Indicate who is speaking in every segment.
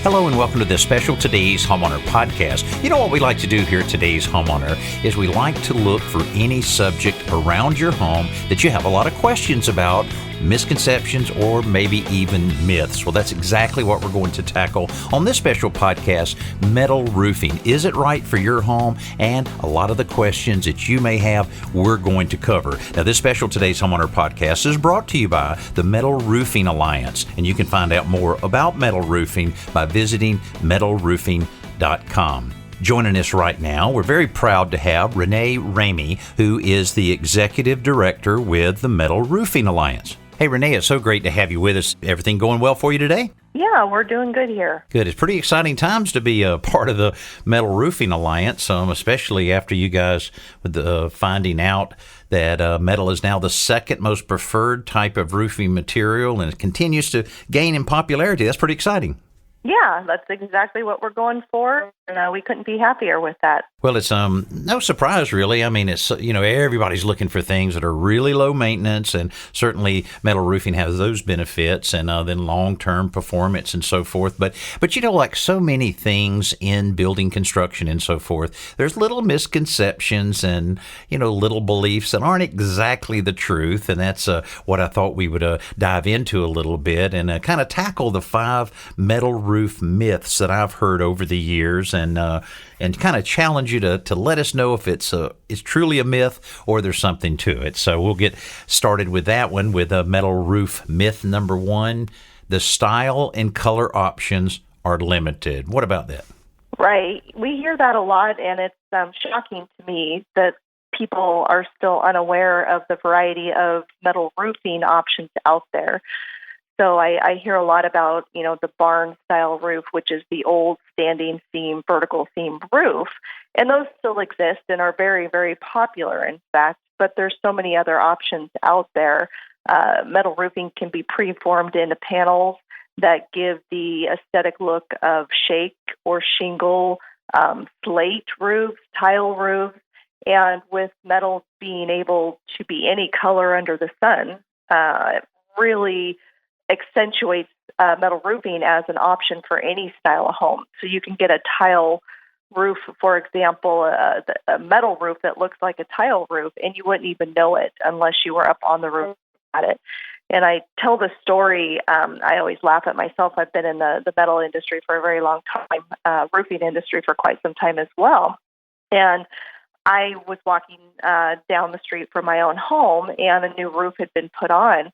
Speaker 1: Hello and welcome to this special Today's Homeowner podcast. You know what we like to do here at Today's Homeowner is we like to look for any subject around your home that you have a lot of questions about, misconceptions, or maybe even myths. Well, that's exactly what we're going to tackle on this special podcast, metal roofing. Is it right for your home? And a lot of the questions that you may have, we're going to cover. Now, this special Today's Homeowner podcast is brought to you by the Metal Roofing Alliance, and you can find out more about metal roofing by visiting metalroofing.com. Joining us right now, we're very proud to have Renee Ramey, who is the Executive Director with the Metal Roofing Alliance. Hey, Renee, it's so great to have you with us. Everything going well for you today?
Speaker 2: Yeah, we're doing good here.
Speaker 1: Good. It's pretty exciting times to be a part of the Metal Roofing Alliance, especially after you guys with the finding out that metal is now the second most preferred type of roofing material, and it continues to gain in popularity. That's pretty exciting.
Speaker 2: Yeah, that's exactly what we're going for, and we couldn't be happier with that.
Speaker 1: Well, it's no surprise, really. I mean, it's everybody's looking for things that are really low maintenance, and certainly metal roofing has those benefits, and then long-term performance and so forth. But like so many things in building construction and so forth, there's little misconceptions and little beliefs that aren't exactly the truth, and that's what I thought we would dive into a little bit and kind of tackle the 5 metal roof myths that I've heard over the years, and kind of challenge you to let us know if it's truly a myth or there's something to it. So we'll get started with that one with a metal roof myth number 1. The style and color options are limited. What about that?
Speaker 2: Right. We hear that a lot, and it's shocking to me that people are still unaware of the variety of metal roofing options out there. So I hear a lot about, the barn-style roof, which is the old standing seam, vertical seam roof. And those still exist and are very, very popular, in fact. But there's so many other options out there. Metal roofing can be preformed into panels that give the aesthetic look of shake or shingle, slate roofs, tile roofs. And with metal being able to be any color under the sun, it really accentuates metal roofing as an option for any style of home. So you can get a tile roof, for example, a metal roof that looks like a tile roof, and you wouldn't even know it unless you were up on the roof at it. And I tell the story, I always laugh at myself. I've been in the metal industry for a very long time, roofing industry for quite some time as well. And I was walking down the street from my own home, and a new roof had been put on.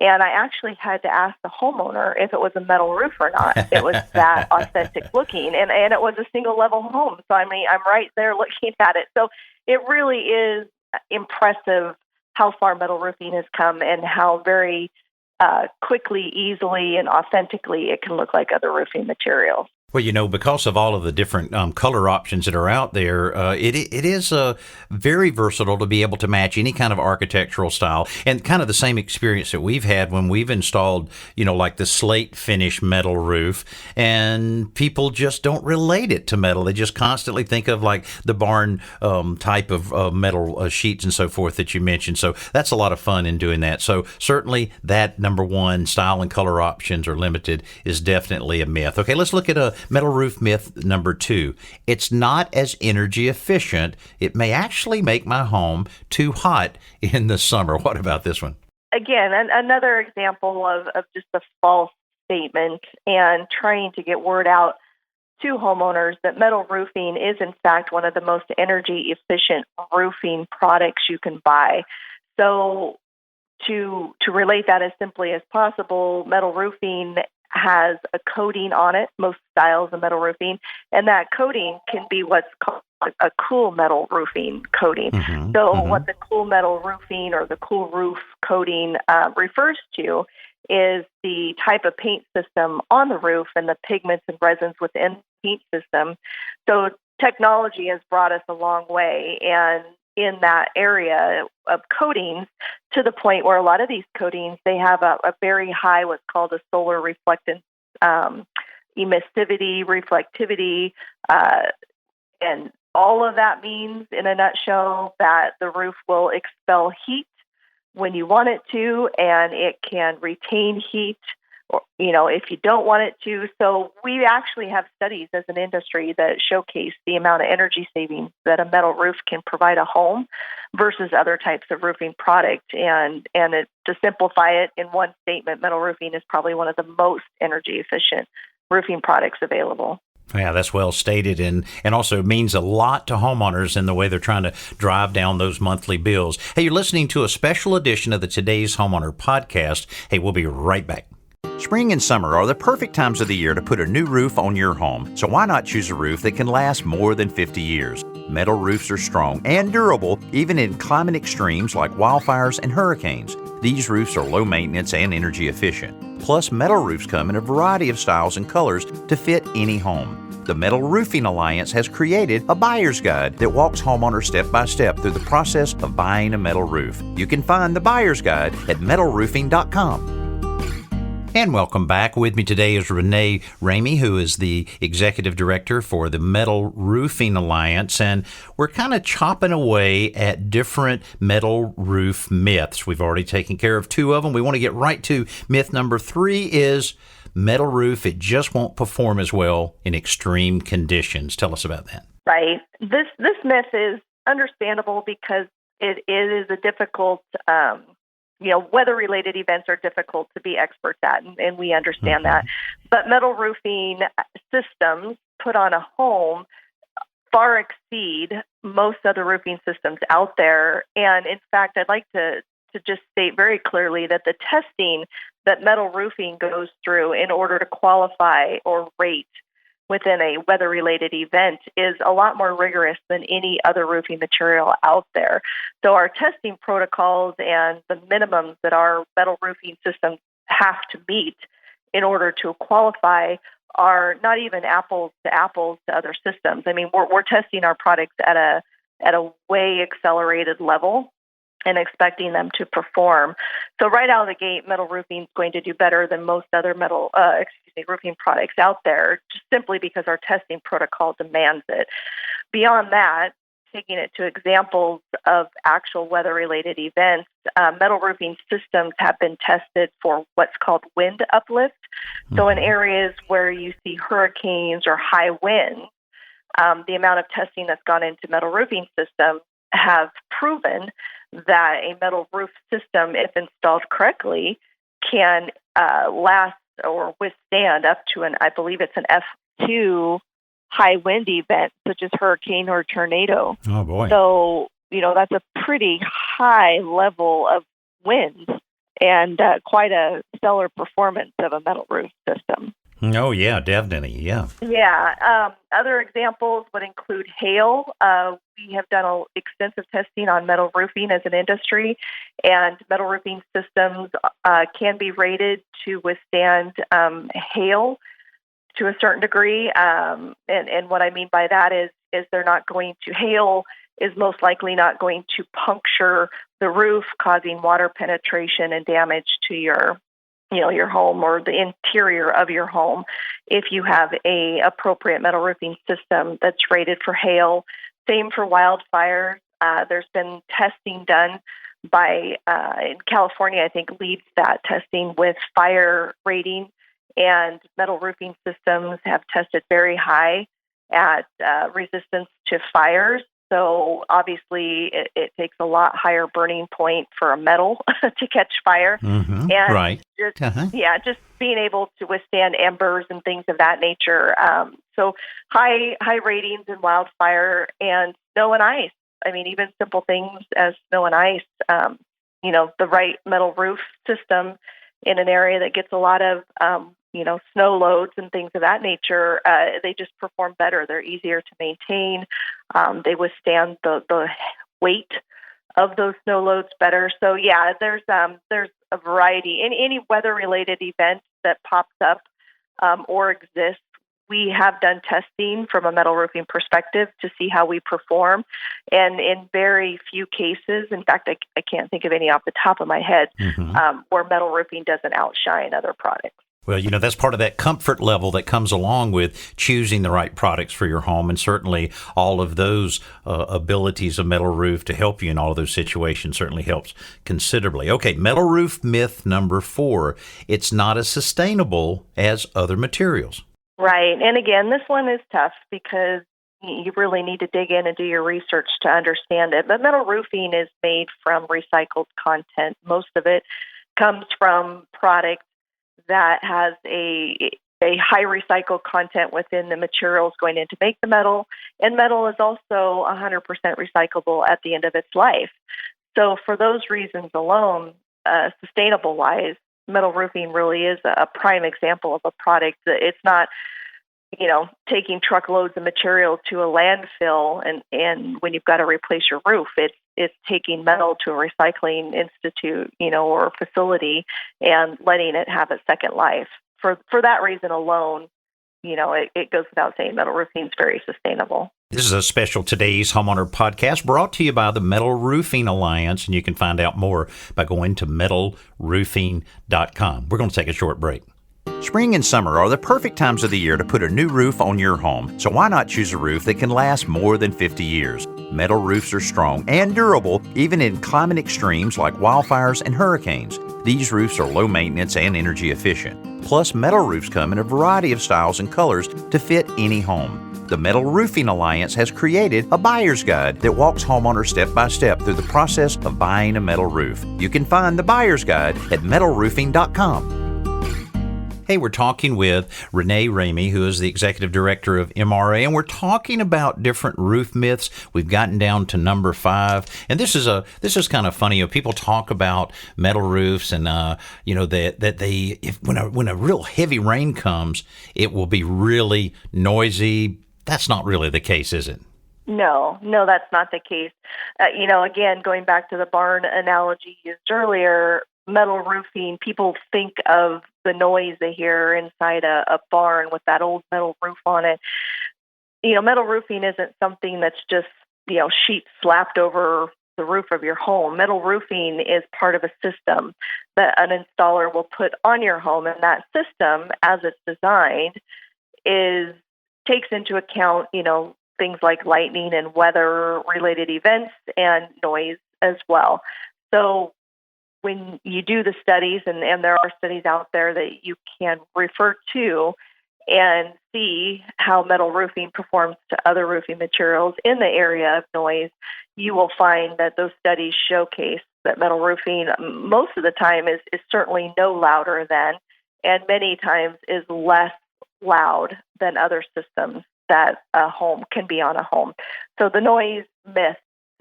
Speaker 2: And I actually had to ask the homeowner if it was a metal roof or not. It was that authentic looking. And it was a single level home. So, I'm right there looking at it. So it really is impressive how far metal roofing has come and how very quickly, easily, and authentically it can look like other roofing materials.
Speaker 1: Well, because of all of the different color options that are out there, it is very versatile to be able to match any kind of architectural style, and kind of the same experience that we've had when we've installed, like the slate finish metal roof, and people just don't relate it to metal. They just constantly think of like the barn type of metal sheets and so forth that you mentioned. So that's a lot of fun in doing that. So certainly that number 1, style and color options are limited, is definitely a myth. Okay, let's look at a metal roof myth number 2. It's not as energy efficient. It may actually make my home too hot in the summer. What about this one?
Speaker 2: Again, another example of just a false statement and trying to get word out to homeowners that metal roofing is in fact one of the most energy efficient roofing products you can buy. So to relate that as simply as possible, metal roofing has a coating on it, most styles of metal roofing, and that coating can be what's called a cool metal roofing coating. What the cool metal roofing or the cool roof coating refers to is the type of paint system on the roof and the pigments and resins within the paint system. So technology has brought us a long way, and in that area of coatings, to the point where a lot of these coatings, they have a very high what's called a solar reflectance, emissivity, reflectivity, and all of that means, in a nutshell, that the roof will expel heat when you want it to, and it can retain heat or, if you don't want it to. So we actually have studies as an industry that showcase the amount of energy savings that a metal roof can provide a home versus other types of roofing product. And to simplify it in one statement, metal roofing is probably one of the most energy efficient roofing products available.
Speaker 1: Yeah, that's well stated, and also means a lot to homeowners in the way they're trying to drive down those monthly bills. Hey, you're listening to a special edition of the Today's Homeowner podcast. Hey, we'll be right back. Spring and summer are the perfect times of the year to put a new roof on your home. So why not choose a roof that can last more than 50 years? Metal roofs are strong and durable, even in climate extremes like wildfires and hurricanes. These roofs are low maintenance and energy efficient. Plus, metal roofs come in a variety of styles and colors to fit any home. The Metal Roofing Alliance has created a buyer's guide that walks homeowners step by step through the process of buying a metal roof. You can find the buyer's guide at metalroofing.com. And welcome back. With me today is Renee Ramey, who is the Executive Director for the Metal Roofing Alliance. And we're kind of chopping away at different metal roof myths. We've already taken care of 2 of them. We want to get right to myth number 3 is metal roof, it just won't perform as well in extreme conditions. Tell us about that.
Speaker 2: Right. This myth is understandable because it is a difficult weather-related events are difficult to be experts at, and we understand that. But metal roofing systems put on a home far exceed most other roofing systems out there. And in fact, I'd like to just state very clearly that the testing that metal roofing goes through in order to qualify or rate within a weather-related event is a lot more rigorous than any other roofing material out there. So our testing protocols and the minimums that our metal roofing systems have to meet in order to qualify are not even apples to other systems. I mean, we're testing our products at a way accelerated level and expecting them to perform. So right out of the gate, metal roofing is going to do better than most other roofing products out there, just simply because our testing protocol demands it. Beyond that, taking it to examples of actual weather-related events, metal roofing systems have been tested for what's called wind uplift. So in areas where you see hurricanes or high winds, the amount of testing that's gone into metal roofing systems have proven that a metal roof system, if installed correctly, can last or withstand up to I believe it's an F2 high wind event, such as hurricane or tornado.
Speaker 1: Oh, boy.
Speaker 2: So, that's a pretty high level of wind and quite a stellar performance of a metal roof system.
Speaker 1: Oh, yeah, definitely, yeah.
Speaker 2: Yeah. Other examples would include hail. We have done extensive testing on metal roofing as an industry, and metal roofing systems can be rated to withstand hail to a certain degree. And what I mean by that is they're not going to, hail is most likely not going to puncture the roof, causing water penetration and damage to your home or the interior of your home if you have a appropriate metal roofing system that's rated for hail. Same for wildfires. There's been testing done by, in California, I think leads that testing with fire rating, and metal roofing systems have tested very high at resistance to fires. So obviously it takes a lot higher burning point for a metal to catch fire. And
Speaker 1: right.
Speaker 2: Just being able to withstand embers and things of that nature. So high ratings in wildfire and snow and ice. I mean, even simple things as snow and ice, the right metal roof system in an area that gets a lot of, snow loads and things of that nature, they just perform better. They're easier to maintain. They withstand the weight of those snow loads better. So yeah, there's a variety. In any weather-related event that pops up or exists, we have done testing from a metal roofing perspective to see how we perform. And in very few cases, in fact, I can't think of any off the top of my head, where metal roofing doesn't outshine other products.
Speaker 1: Well, that's part of that comfort level that comes along with choosing the right products for your home. And certainly all of those abilities of metal roof to help you in all of those situations certainly helps considerably. Okay, metal roof myth number 4. It's not as sustainable as other materials.
Speaker 2: Right. And again, this one is tough because you really need to dig in and do your research to understand it. But metal roofing is made from recycled content. Most of it comes from products that has a high recycled content within the materials going in to make the metal. And metal is also 100% recyclable at the end of its life. So for those reasons alone, sustainable-wise, metal roofing really is a prime example of a product that it's not, taking truckloads of material to a landfill and when you've got to replace your roof, it's taking metal to a recycling institute, or facility and letting it have a second life. For that reason alone, it goes without saying metal roofing is very sustainable.
Speaker 1: This is a special Today's Homeowner podcast brought to you by the Metal Roofing Alliance, and you can find out more by going to metalroofing.com. We're going to take a short break. Spring and summer are the perfect times of the year to put a new roof on your home, so why not choose a roof that can last more than 50 years? Metal roofs are strong and durable, even in climate extremes like wildfires and hurricanes. These roofs are low maintenance and energy efficient. Plus, metal roofs come in a variety of styles and colors to fit any home. The Metal Roofing Alliance has created a buyer's guide that walks homeowners step by step through the process of buying a metal roof. You can find the buyer's guide at metalroofing.com. Hey, we're talking with Renee Ramey, who is the executive director of MRA, and we're talking about different roof myths. We've gotten down to number 5, and this is kind of funny. People talk about metal roofs, and when a real heavy rain comes, it will be really noisy. That's not really the case, is it?
Speaker 2: No, that's not the case. Again, going back to the barn analogy used earlier, metal roofing, people think of the noise they hear inside a barn with that old metal roof on it. Metal roofing isn't something that's just, sheets slapped over the roof of your home. Metal roofing is part of a system that an installer will put on your home, and that system, as it's designed, takes into account, things like lightning and weather-related events and noise as well. So when you do the studies, and there are studies out there that you can refer to and see how metal roofing performs to other roofing materials in the area of noise, you will find that those studies showcase that metal roofing most of the time is certainly no louder than, and many times is less loud than other systems that a home can be on a home. So the noise myth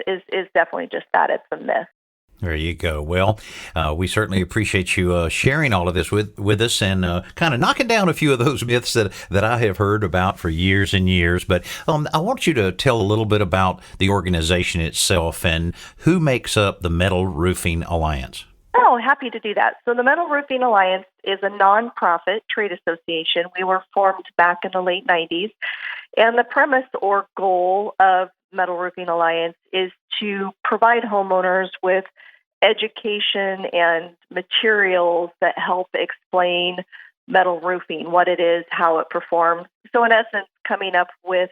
Speaker 2: is definitely just that. It's a myth.
Speaker 1: There you go. Well, we certainly appreciate you sharing all of this with us and kind of knocking down a few of those myths that I have heard about for years and years. But I want you to tell a little bit about the organization itself and who makes up the Metal Roofing Alliance.
Speaker 2: Oh, happy to do that. So the Metal Roofing Alliance is a nonprofit trade association. We were formed back in the late 90s. And the premise or goal of Metal Roofing Alliance is to provide homeowners with education and materials that help explain metal roofing, what it is, how it performs. So in essence, coming up with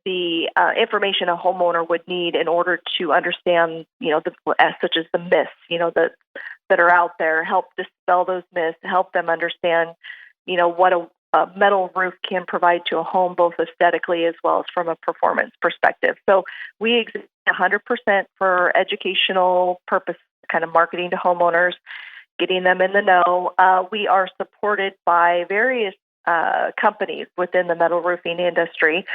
Speaker 2: the information a homeowner would need in order to understand, such as the myths, that are out there, help dispel those myths, help them understand, what a metal roof can provide to a home, both aesthetically as well as from a performance perspective. So we exist 100% for educational purpose, kind of marketing to homeowners, getting them in the know. We are supported by various companies within the metal roofing industry.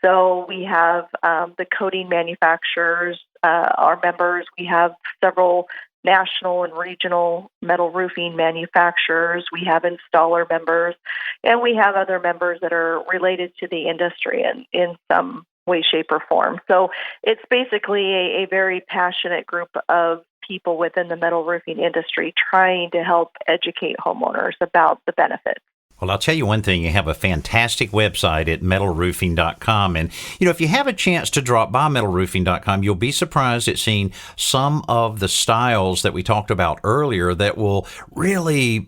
Speaker 2: So we have the coating manufacturers, our members. We have several national and regional metal roofing manufacturers. We have installer members, and we have other members that are related to the industry in some way, shape, or form. So it's basically a very passionate group of people within the metal roofing industry trying to help educate homeowners about the benefits.
Speaker 1: Well, I'll tell you one thing. You have a fantastic website at metalroofing.com. And, if you have a chance to drop by metalroofing.com, you'll be surprised at seeing some of the styles that we talked about earlier that will really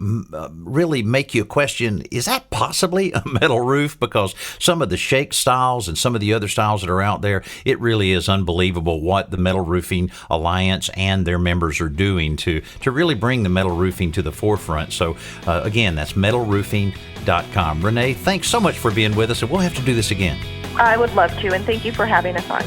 Speaker 1: make you question, is that possibly a metal roof? Because some of the shake styles and some of the other styles that are out there, it really is unbelievable what the Metal Roofing Alliance and their members are doing to really bring the metal roofing to the forefront. So, again, that's metalroofing.com. Renee, thanks so much for being with us, and we'll have to do this again.
Speaker 2: I would love to, and thank you for having us on.